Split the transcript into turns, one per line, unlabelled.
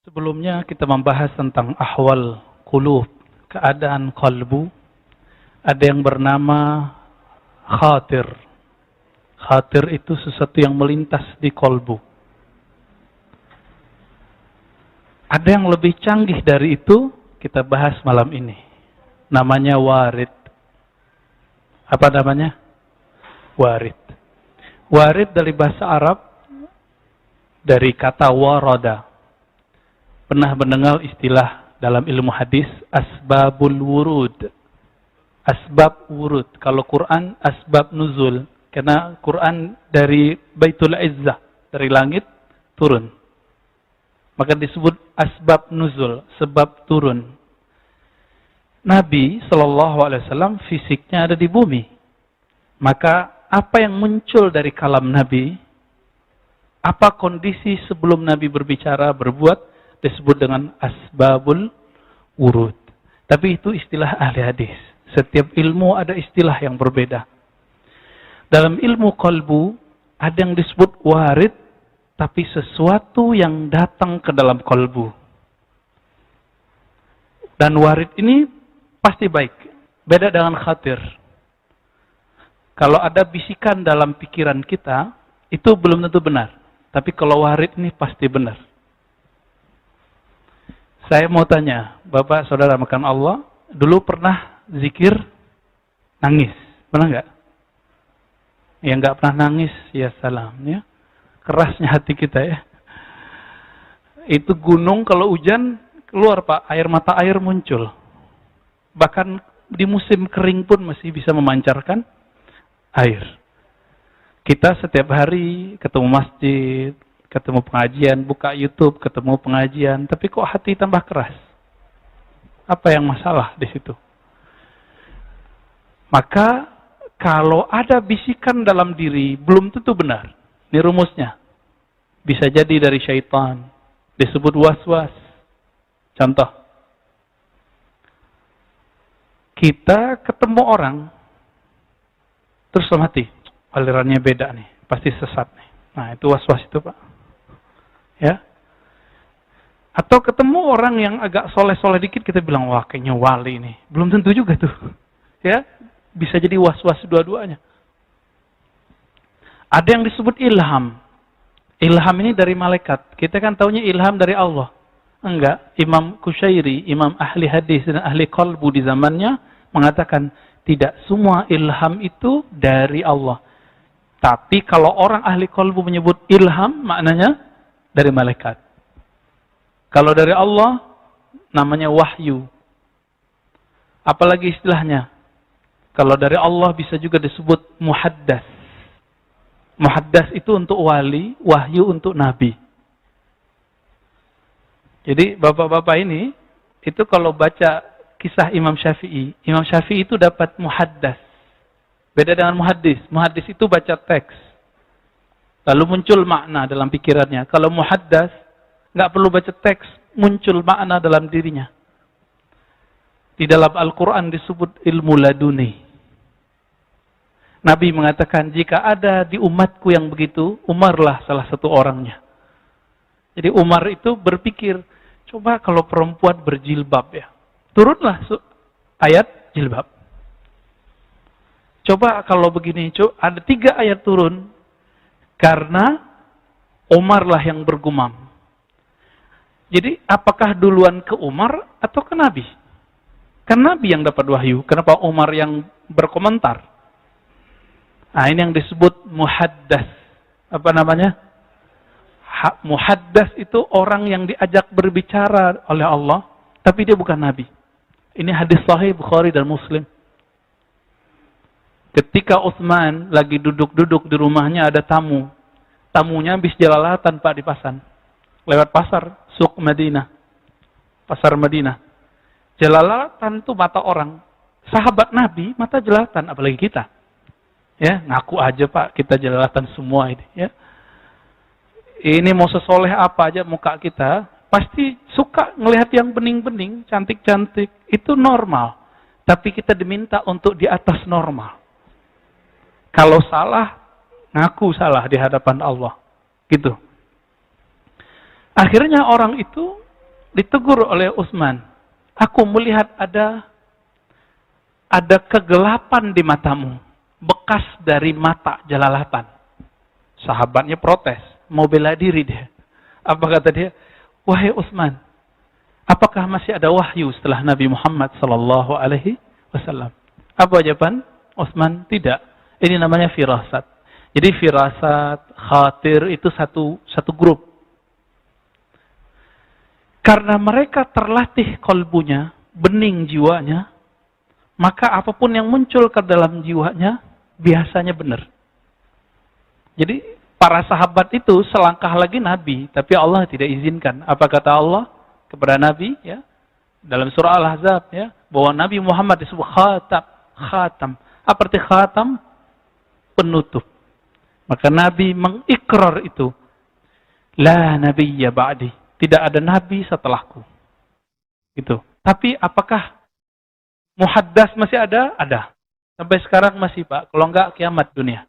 Sebelumnya kita membahas tentang ahwal qulub, keadaan qalbu. Ada yang bernama khatir. Khatir itu sesuatu yang melintas di qalbu. Ada yang lebih canggih dari itu, kita bahas malam ini. Namanya warid. Apa namanya? Warid. Warid dari bahasa Arab, dari kata warada. Pernah mendengar istilah dalam ilmu hadis asbabul wurud. Asbab wurud. Kalau Quran asbab nuzul. Karena Quran dari Baitul Izzah, dari langit turun. Maka disebut asbab nuzul, sebab turun. Nabi SAW fisiknya ada di bumi. Maka apa yang muncul dari kalam Nabi, apa kondisi sebelum Nabi berbicara, berbuat, disebut dengan asbabul wurud. Tapi itu istilah ahli hadis. Setiap ilmu ada istilah yang berbeda. Dalam ilmu qalbu, ada yang disebut warid, tapi sesuatu yang datang ke dalam qalbu. Dan warid ini pasti baik. Beda dengan khatir. Kalau ada bisikan dalam pikiran kita, itu belum tentu benar. Tapi kalau warid ini pasti benar. Saya mau tanya, Bapak Saudara makan Allah, dulu pernah zikir nangis? Pernah nggak? Yang nggak pernah nangis, ya salam. Ya. Kerasnya hati kita ya. Itu gunung kalau hujan, keluar Pak, air mata air muncul. Bahkan di musim kering pun masih bisa memancarkan air. Kita setiap hari ketemu masjid, ketemu pengajian, buka YouTube, ketemu pengajian, tapi kok hati tambah keras? Apa yang masalah di situ? Maka kalau ada bisikan dalam diri, belum tentu benar. Ini rumusnya. Bisa jadi dari syaitan. Disebut waswas. Contoh. Kita ketemu orang, terus dalam hati, alirannya beda nih, pasti sesat nih. Nah itu waswas itu Pak. Ya. Atau ketemu orang yang agak soleh-soleh dikit, kita bilang, wah kayaknya wali nih. Belum tentu juga tuh. Ya, bisa jadi was-was dua-duanya. Ada yang disebut ilham. Ilham ini dari malaikat. Kita kan taunya ilham dari Allah. Enggak. Imam Qushairi, imam ahli hadis dan ahli qalbu di zamannya, mengatakan, tidak semua ilham itu dari Allah. Tapi kalau orang ahli qalbu menyebut ilham, maknanya dari malaikat. Kalau dari Allah, namanya wahyu. Apalagi istilahnya? Kalau dari Allah bisa juga disebut muhaddas. Muhaddas itu untuk wali, wahyu untuk nabi. Jadi bapak-bapak ini, itu kalau baca kisah Imam Syafi'i itu dapat muhaddas. Beda dengan muhaddis. Muhaddis itu baca teks. Lalu muncul makna dalam pikirannya. Kalau muhaddas, nggak perlu baca teks, muncul makna dalam dirinya. Di dalam Al-Quran disebut ilmu laduni. Nabi mengatakan, jika ada di umatku yang begitu, Umarlah salah satu orangnya. Jadi Umar itu berpikir, coba kalau perempuan berjilbab ya. Turunlah ayat jilbab. Coba kalau begini, ada 3 ayat turun. Karena Umarlah yang bergumam. Jadi apakah duluan ke Umar atau ke Nabi? Kan Nabi yang dapat wahyu. Kenapa Umar yang berkomentar? Nah ini yang disebut muhaddas. Apa namanya? Muhaddas itu orang yang diajak berbicara oleh Allah. Tapi dia bukan Nabi. Ini hadis sahih Bukhari dan Muslim. Ketika Utsman lagi duduk-duduk di rumahnya ada tamu. Tamunya habis jalalatan Pak di pasar. Lewat pasar, Suq Madinah. Pasar Madinah. Jalalatan itu mata orang. Sahabat Nabi, mata jelalatan, apalagi kita. Ya, ngaku aja Pak, kita jelalatan semua ini. Ya. Ini mau sesoleh apa aja muka kita, pasti suka ngelihat yang bening-bening, cantik-cantik. Itu normal. Tapi kita diminta untuk di atas normal. Kalau salah, ngaku salah di hadapan Allah. Gitu. Akhirnya orang itu ditegur oleh Utsman. Aku melihat ada kegelapan di matamu, bekas dari mata jelalatan. Sahabatnya protes, mau bela diri dia. Apa kata dia? Wahai Utsman, apakah masih ada wahyu setelah Nabi Muhammad sallallahu alaihi wasallam? Apa jawaban Utsman? Tidak. Ini namanya firasat. Jadi firasat, khatir itu satu grup. Karena mereka terlatih kolbunya, bening jiwanya, maka apapun yang muncul ke dalam jiwanya biasanya benar. Jadi para sahabat itu selangkah lagi Nabi, tapi Allah tidak izinkan. Apa kata Allah kepada Nabi? Ya, dalam surah Al-Ahzab, ya, bahwa Nabi Muhammad disebut khatam. Apa arti khatam? Penutup. Maka Nabi mengikrar itu. La nabiyya ba'di. Tidak ada Nabi setelahku. Gitu. Tapi apakah muhaddas masih ada? Ada. Sampai sekarang masih, Pak. Kalau enggak, kiamat dunia.